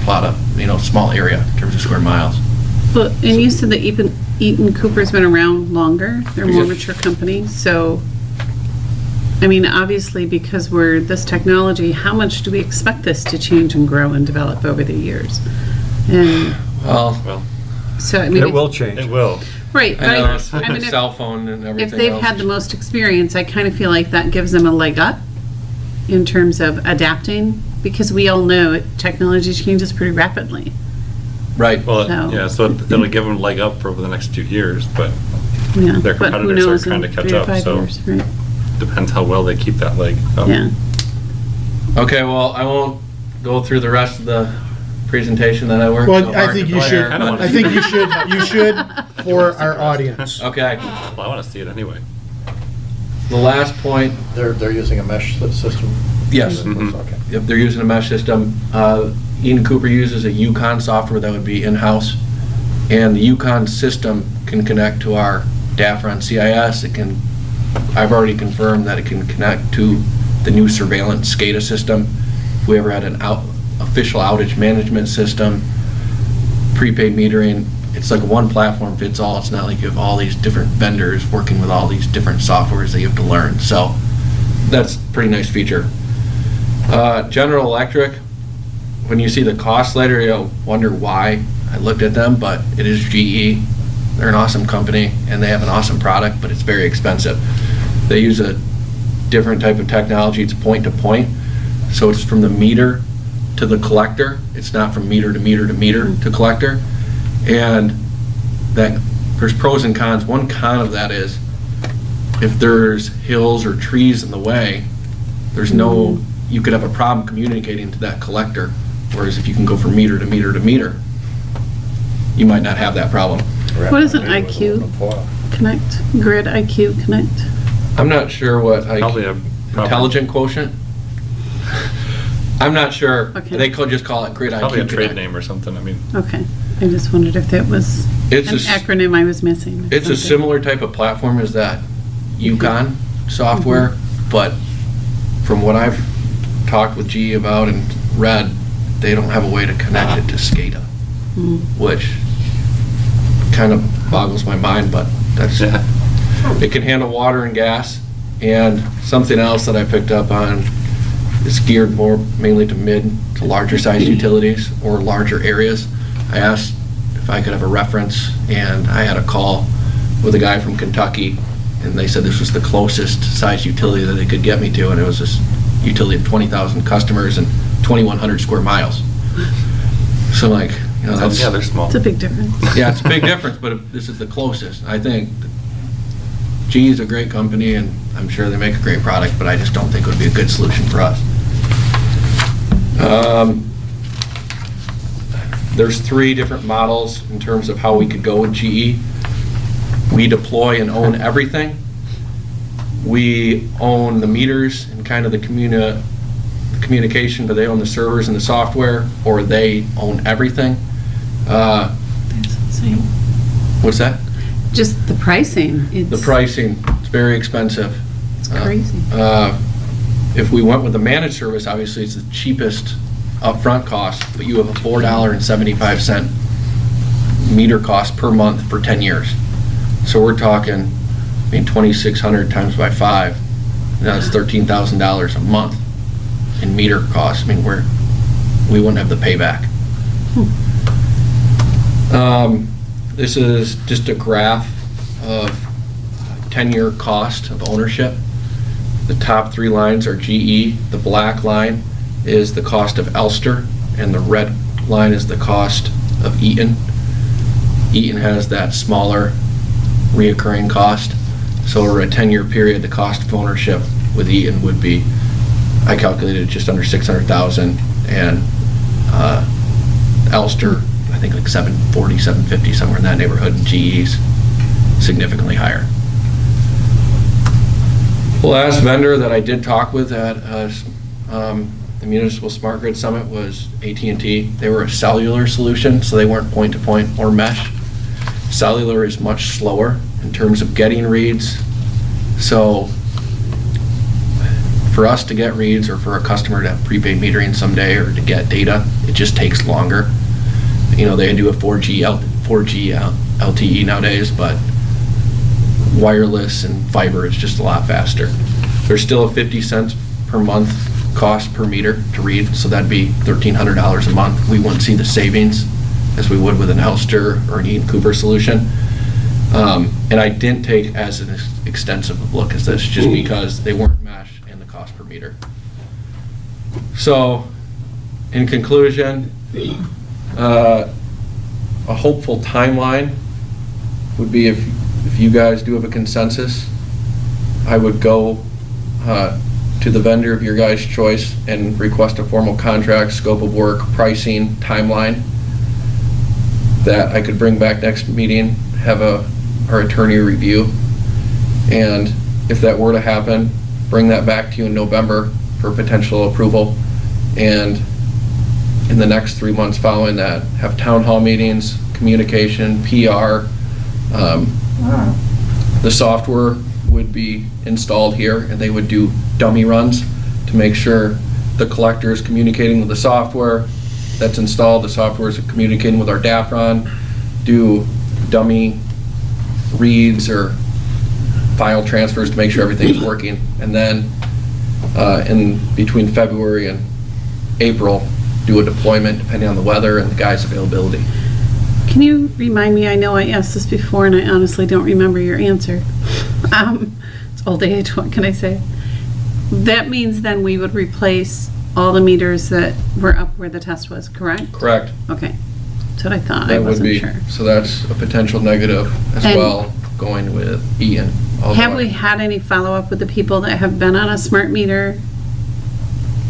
lot of, small area in terms of square miles. Well, and you said that Eaton Cooper's been around longer, they're a more Yeah. mature company, so, I mean, obviously, because we're this technology, how much do we expect this to change and grow and develop over the years? And Well, Well, so, I mean. It will change. it will. Right, but I know, it's I mean, if- cell phone and everything else. if they've had the most experience, I kind of feel like that gives them a leg up in terms of adapting, because we all know technology changes pretty rapidly. Right. Well, So- yeah, so it'll give them a leg up for over the next 2 years, but Yeah, Their but who competitors are knows trying in to catch 3 to up, 5 so- years, right? depends how well they keep that leg up. Yeah. Okay, well, I won't go through the rest of the presentation that I worked so Well, I hard think to you put should, here. I don't wanna I see think that. you should for our audience. Okay, Well, I want to see it anyway. the last point, They're using a mesh system? yes. Mhm. Okay. If they're using a mesh system, Eaton Cooper uses a Yukon software that would be in-house, and the Yukon system can connect to our DAFRA CIS. I've already confirmed that it can connect to the new surveillance SCADA system. If we ever had an official outage management system, prepaid metering, it's like one platform fits all. It's not like you have all these different vendors working with all these different softwares that you have to learn. So that's a pretty nice feature. General Electric, when you see the cost later, you'll wonder why I looked at them, but it is GE. They're an awesome company, and they have an awesome product, but it's very expensive. They use a different type of technology. It's point to point, so it's from the meter to the collector. It's not from meter to meter to meter to collector. And that there's pros and cons. One con of that is if there's hills or trees in the way, there's no, you could have a problem communicating to that collector. Whereas if you can go from meter to meter to meter, you might not have that problem. What is an IQ Connect, Grid IQ Connect? I'm not sure what, Probably a intelligent quotient? I'm not sure. Okay. They could just call it Grid IQ Probably a trade Connect. name or something. I mean, Okay, I just wondered if that was It's an a s- acronym I was missing. or It's a something. similar type of platform as that Yukon software, but from what I've talked with GE about and read, they don't have a way to connect it to SCADA, which kind of boggles my mind, but that's, yeah. it can handle water and gas. And something else that I picked up on, it's geared more mainly to mid to larger sized utilities or larger areas. I asked if I could have a reference, and I had a call with a guy from Kentucky, and they said this was the closest size utility that they could get me to, and it was this utility of 20,000 customers and 2,100 square miles. So like, that's, Yeah, they're small. It's a big difference. yeah, it's a big difference, but if this is the closest. I think GE is a great company, and I'm sure they make a great product, but I just don't think it would be a good solution for us. There's 3 different models in terms of how we could go with GE. We deploy and own everything. We own the meters and kind of the communication, but they own the servers and the software, or they own everything. That's insane. What's that? Just the pricing. The pricing, it's very expensive. It's crazy. If we went with the managed service, obviously it's the cheapest upfront cost, but you have a $4.75 meter cost per month for 10 years. So we're talking, 2,600 times by 5, that's $13,000 a month in meter costs. We wouldn't have the payback. This is just a graph of 10-year cost of ownership. The top 3 lines are GE. The black line is the cost of Elster, and the red line is the cost of Eaton. Eaton has that smaller reoccurring cost. So over a 10-year period, the cost of ownership with Eaton would be, I calculated just under $600,000, and Elster, I think like 740, 750, somewhere in that neighborhood, and GE's significantly higher. The last vendor that I did talk with at the Municipal Smart Grid Summit was AT&T. They were a cellular solution, so they weren't point-to-point or mesh. Cellular is much slower in terms of getting reads. So for us to get reads or for a customer to have prepaid metering someday or to get data, it just takes longer. You know, they do a 4G LTE nowadays, but wireless and fiber is just a lot faster. There's still a 50 cents per month cost per meter to read, so that'd be $1,300 a month. We wouldn't see the savings as we would with an Elster or an Eaton Cooper solution. And I didn't take as an extensive look as this just because they weren't mesh and the cost per meter. So, in conclusion, a hopeful timeline would be if you guys do have a consensus, I would go to the vendor of your guys' choice and request a formal contract, scope of work, pricing, timeline that I could bring back next meeting, have our attorney review. And if that were to happen, bring that back to you in November for potential approval. And in the next 3 months following that, have town hall meetings, communication, PR. The software would be installed here and they would do dummy runs to make sure the collector is communicating with the software that's installed, the software is communicating with our DAFRON, do dummy reads or file transfers to make sure everything's working. And then in between February and April, do a deployment depending on the weather and the guys' availability. Can you remind me, I know I asked this before and I honestly don't remember your answer. It's old age, what can I say? That means then we would replace all the meters that were up where the test was, correct? Correct. Okay, that's what I thought, I That would wasn't be, sure. so that's a potential negative as And- well, going with Ian. all the Have way. we had any follow-up with the people that have been on a smart meter?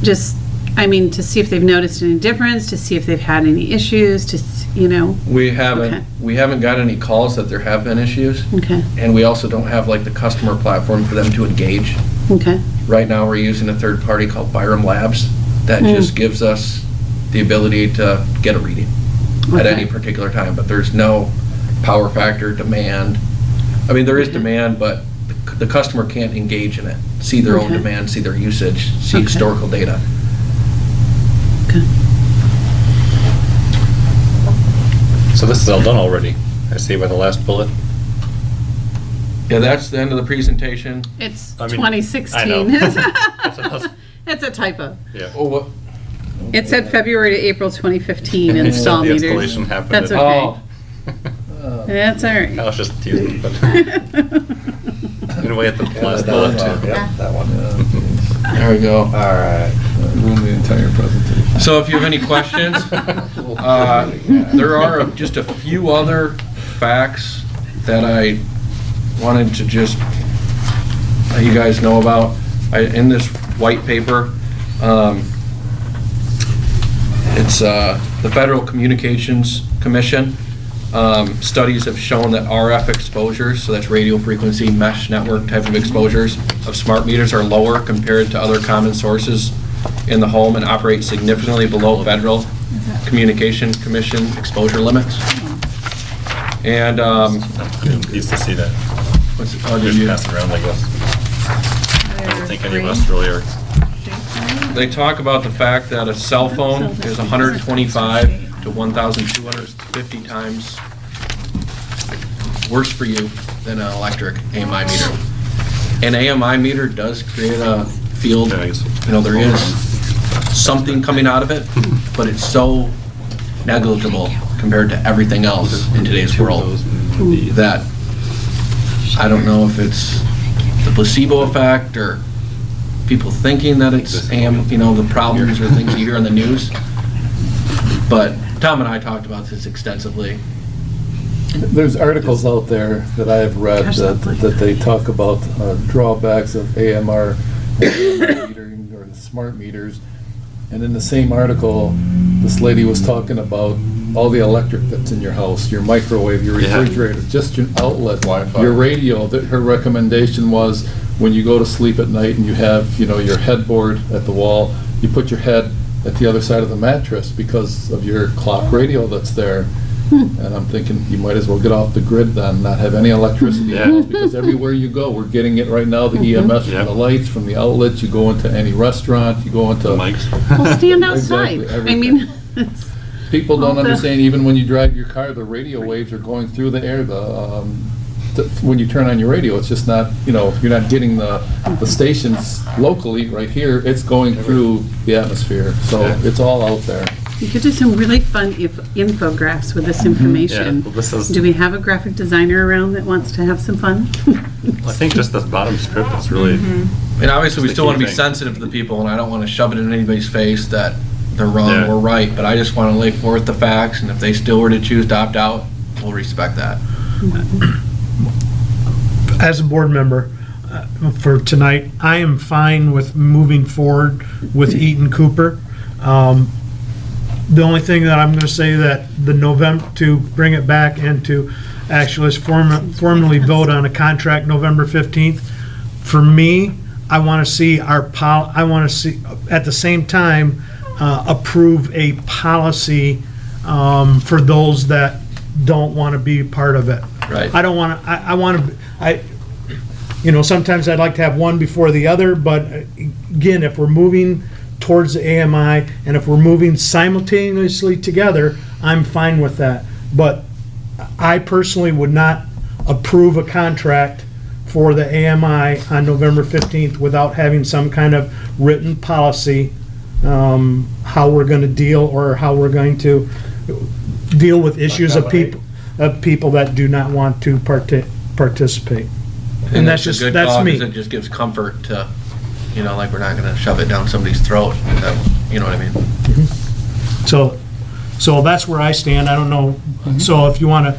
Just, I mean, to see if they've noticed any difference, to see if they've had any issues, you know? We Okay. haven't got any calls that there have been issues, Okay, and we also don't have like the customer platform for them to engage. okay, Right now, we're using a third party called Byram Labs that just gives us the ability to get a reading at Okay. any particular time, but there's no power factor, demand. I mean, there is demand, but the customer can't engage in it, see their own Okay. demand, see their usage, see Okay. historical data. okay. So this is all done already, I see by the last bullet. Yeah, that's the end of the presentation. It's I mean, 2016. I know. That's what I was- It's a typo. Yeah. Oh, what? It said February to April 2015 And install the meters. installation happened That's in- okay. Oh, That's all right. I was just teasing, but in a way at the last bullet too. Yeah, that one. there we go. All right. Ruin the entire presentation. So if you have any questions, there are just a few other facts that I wanted to just let you guys know about. In this white paper, it's the Federal Communications Commission. Studies have shown that RF exposures, so that's radio frequency, mesh network type of exposures of smart meters are lower compared to other common sources in the home and operate significantly below Federal Communication Commission exposure limits. And, Pleased to see that. oh, did Just you- pass it around like this. I don't think any of us really are. They talk about the fact that a cell phone is 125 to 1,250 times worse for you than an electric AMI meter. An AMI meter does create a field, Yeah, I guess. you know, there is something coming out of it, but it's so negligible compared to everything else in today's world that I don't know if it's the placebo effect or people thinking that it's you know, the problems or things you hear on the news. But Tom and I talked about this extensively. There's articles out there that I have read that they talk about drawbacks of AMR metering or the smart meters. And in the same article, this lady was talking about all the electric that's in your house, your microwave, your Yeah. refrigerator, just your outlet, Wi-Fi. your radio. That her recommendation was when you go to sleep at night and you have, you know, your headboard at the wall, you put your head at the other side of the mattress because of your clock radio that's there. And I'm thinking, you might as well get off the grid then, not have any electricity in Yeah. the house, because everywhere you go, we're getting it right now, the EMS from Yeah. the lights, from the outlets, you go into any restaurant, you go into. Mics. Well, stand outside. Exactly, I mean, it's, People all don't the- understand, even when you drive your car, the radio waves are going through the air, when you turn on your radio, it's just not, you're not getting the stations locally, right here, it's going through the atmosphere, so Yeah. it's all out there. you could do some really fun infographics with this information. Yeah, well, this is- Do we have a graphic designer around that wants to have some fun? I think just this bottom strip is really, And obviously, we That's the still want to key be thing. sensitive to the people, and I don't want to shove it in anybody's face that they're wrong Yeah. or right, but I just want to lay forth the facts, and if they still were to choose to opt out, we'll respect that. As a board member, for tonight, I am fine with moving forward with Eaton Cooper. The only thing that I'm gonna say that the November, to bring it back and to actually formally vote on a contract November 15th, for me, I wanna see I wanna see, at the same time, approve a policy, for those that don't wanna be part of it. Right. I don't wanna, I wanna, sometimes I'd like to have one before the other, but again, if we're moving towards the AMI, and if we're moving simultaneously together, I'm fine with that. But I personally would not approve a contract for the AMI on November 15th without having some kind of written policy, how we're gonna deal, or how we're going to deal with issues of people that do not want to participate. And that's it's a just, good that's call, me. 'cause it just gives comfort to, like, we're not going to shove it down somebody's throat, you know what I mean? So that's where I stand, I don't know, so if you wanna,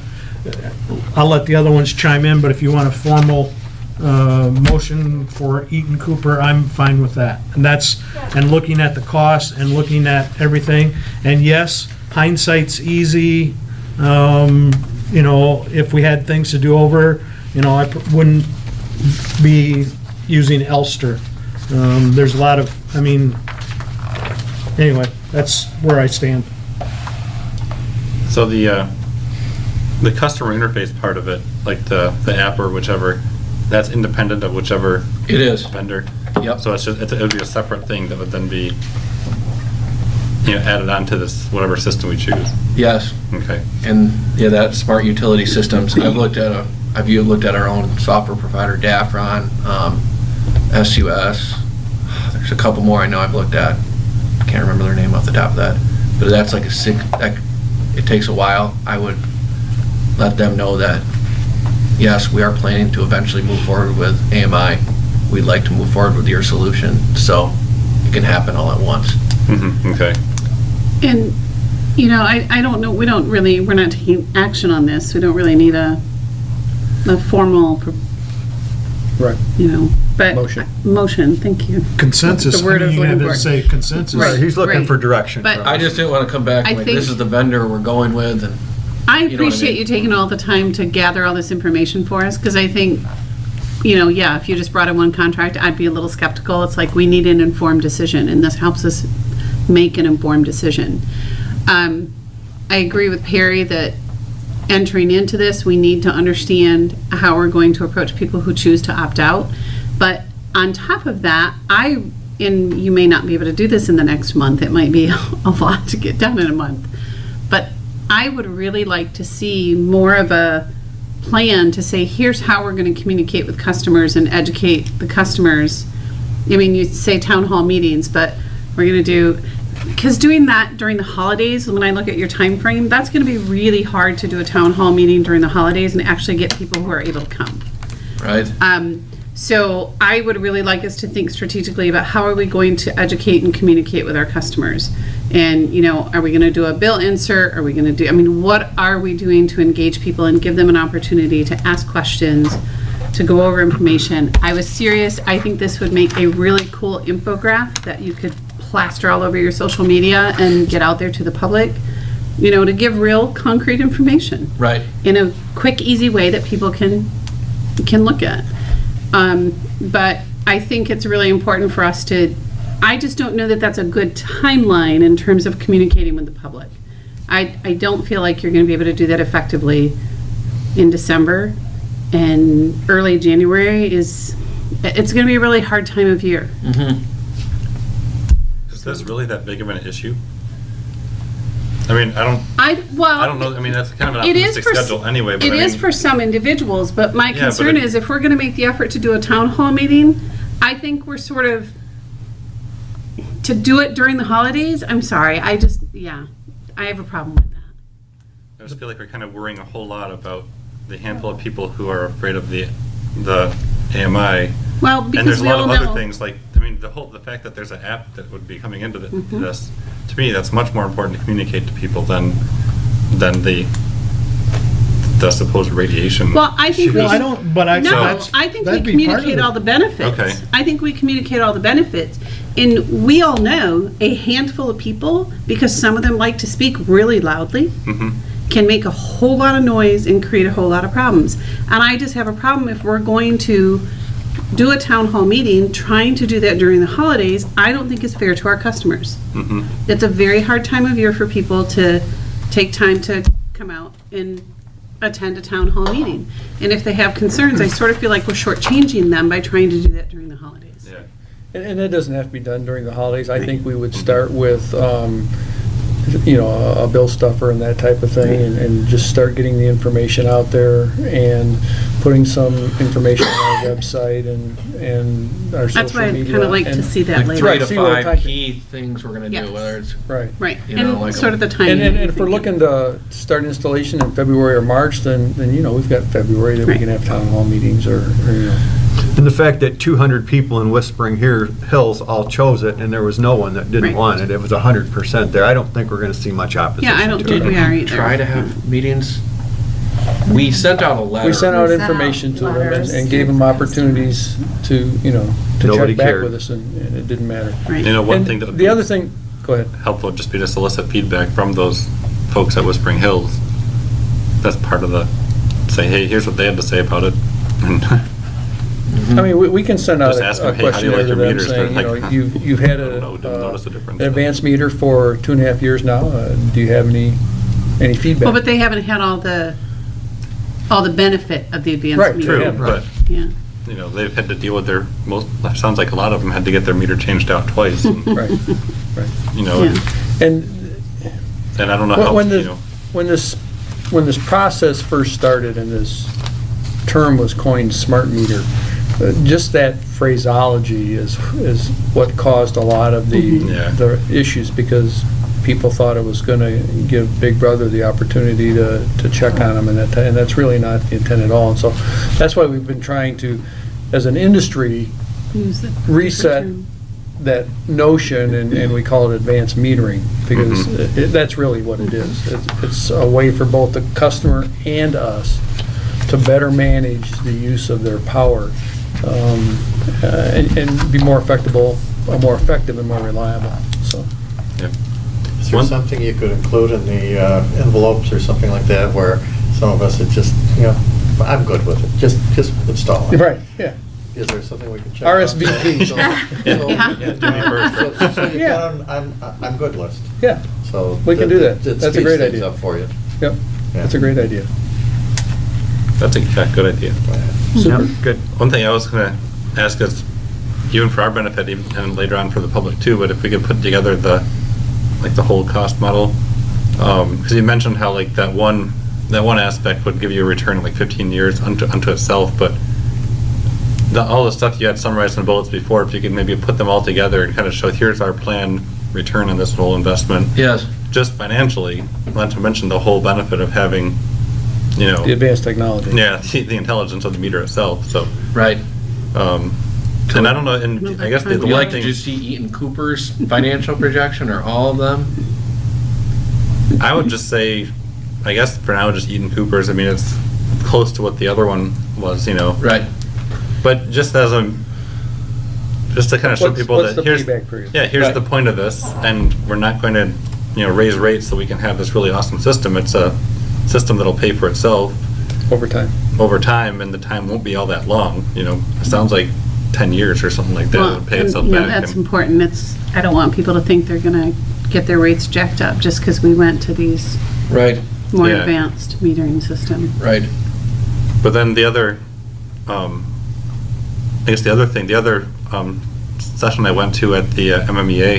I'll let the other ones chime in, but if you want a formal, motion for Eaton Cooper, I'm fine with that. And looking at the cost and looking at everything, and yes, hindsight's easy, if we had things to do over, I wouldn't be using Elster. There's a lot of, anyway, that's where I stand. so the customer interface part of it, like the app or whichever, that's independent of whichever It is. vendor. Yep. So it would be a separate thing that would then be, added on to this, whatever system we choose. Yes. Okay. And, yeah, that smart utility systems, I've looked at our own software provider, Dafron, SUS. There's a couple more I know I've looked at. Can't remember their name off the top of that. But that's like it takes a while. I would let them know that, yes, we are planning to eventually move forward with AMI. We'd like to move forward with your solution, so it can happen all at once. Okay. And, I don't know, we're not taking action on this. We don't really need a formal, Right. but. Motion. Motion, thank you. Consensus, The word I was you have looking to for. say consensus. Right. He's looking Right. for direction But- from I us. just didn't want to come back I and like, think- this is the vendor we're going with, and I You know what I appreciate mean? you taking all the time to gather all this information for us, because I think, if you just brought in one contract, I'd be a little skeptical. It's like, we need an informed decision, and this helps us make an informed decision. I agree with Perry that entering into this, we need to understand how we're going to approach people who choose to opt out. But on top of that, and you may not be able to do this in the next month, it might be a lot to get done in a month, but I would really like to see more of a plan to say, here's how we're going to communicate with customers and educate the customers. You say town hall meetings, but we're going to do, because doing that during the holidays, when I look at your time frame, that's going to be really hard to do a town hall meeting during the holidays and actually get people who are able to come. right? So I would really like us to think strategically about how are we going to educate and communicate with our customers? And, are we going to do a bill insert? Are we going to do, what are we doing to engage people and give them an opportunity to ask questions, to go over information? I was serious. I think this would make a really cool infographic that you could plaster all over your social media and get out there to the public, to give real concrete information Right. in a quick, easy way that people can look at. But I think it's really important for us I just don't know that that's a good timeline in terms of communicating with the public. I don't feel like you're gonna be able to do that effectively in December, and early January it's gonna be a really hard time of year. Is this really that big of an issue? I mean, I don't know, I mean, that's kind of an It is optimistic for schedule anyway, but I It is mean- for some individuals, but my Yeah, but concern it- is if we're gonna make the effort to do a town hall meeting, I think we're sort of, to do it during the holidays, I'm sorry, I have a problem with that. I just feel like we're kind of worrying a whole lot about the handful of people who are afraid of the AMI. Well, And because there's a we lot all of other know. things, like, I mean, the fact that there's an app that would be coming into Mm-hmm. this, to me, that's much more important to communicate to people than the supposed radiation. Well, I think we Well, I should- don't, but I, No, that's, I think we that'd be part of communicate it. all the benefits. Okay. I think we communicate all the benefits. And we all know a handful of people, because some of them like to speak really loudly, Mhm. can make a whole lot of noise and create a whole lot of problems. And I just have a problem if we're going to do a town hall meeting, trying to do that during the holidays, I don't think is fair to our customers. Mhm. It's a very hard time of year for people to take time to come out and attend a town hall meeting. And if they have concerns, I sort of feel like we're shortchanging them by trying to do that during the holidays. Yeah. And it doesn't have to be done during the holidays. I think we would start with, a bill stuffer and that type of thing, and just start getting the information out there and putting some information on our website and our social media. That's why I'd kind of like to and- see that Like later. 3 to see what 5 type- key things we're gonna Yes. do, whether it's, Right. Right, You know, and like sort of the And, timing. and I if we're think. looking to start installation in February or March, then, we've got February that we Right. can have town hall meetings or. And the fact that 200 people in Whispering Hills all chose it, and there was no one that didn't Right. want it, it was 100% there, I don't think we're gonna see much opposition Yeah, I don't to think it. we are either. try to have meetings. We sent out a letter. We sent out Sent out information to them letters and gave them to- opportunities to, to Nobody check back cared. with us, and it didn't matter. Right. You know, one And thing that would the be other thing, go ahead. helpful would just be to solicit feedback from those folks at Whispering Hills. That's part of the, say, hey, here's what they had to say about it. And I mean, we can send out Just a ask them, hey, how do you questionnaire like to your them meters? saying, They're like, you've had I don't know, didn't notice a difference. an advanced meter for 2.5 years now. Do you have any feedback? Well, but they haven't had all the benefit of the advanced Right, meter. true. True, but, Yeah. you know, they've had to deal with their sounds like a lot of them had to get their meter changed out twice. and, Right, right. You know, Yeah. And and I don't know how, when you know. when this process first started and this term was coined, smart meter, just that phraseology is what caused a lot of Yeah. the issues, because people thought it was going to give Big Brother the opportunity to check on them, and that's really not the intent at all. And so that's why we've been trying to, as an industry, Use the- reset that notion, and we call it advanced metering, because that's really what it is. It's a way for both the customer and us to better manage the use of their power, and be more effective and more reliable, so. Is there something you could include in the envelopes or something like that, where some of us are just, I'm good with it, just install it? Right, yeah. Is there something we can check? on? RSVP. So- Yeah. So you've Yeah. got I'm good list, Yeah, so. We can do that. That That's a speeds great things idea. up for you. yep, that's a great idea. That's a good idea. Super. Good. One thing I was going to ask is, even for our benefit, and later on for the public too, but if we could put together the whole cost model, because you mentioned how like that one aspect would give you a return in like 15 years unto itself, but all the stuff you had summarized in the bullets before, if you could maybe put them all together and kind of show, here's our planned return on this whole investment, Yes, just financially, not to mention the whole benefit of having, The advanced technology. yeah, the intelligence of the meter itself, so. right. And I don't know, and I guess the Would you one like to thing, just see Eaton Cooper's financial projection, or all of them? I would just say, I guess for now, just Eden Cooper's, I mean, it's close to what the other one was, Right. But just as just to kind of show people What's that the here's, payback period? yeah, here's Right. the point of this, and we're not going to, raise rates so we can have this really awesome system. It's a system that'll pay for itself Over time. over time, and the time won't be all that long, It sounds like 10 years or something like that, it Well, would pay itself and, back. that's and- important. I don't want people to think they're gonna get their rates jacked up just because we went to these Right, more Yeah. advanced metering system. right. But then the other, I guess the other thing, the other session I went to at the MMEA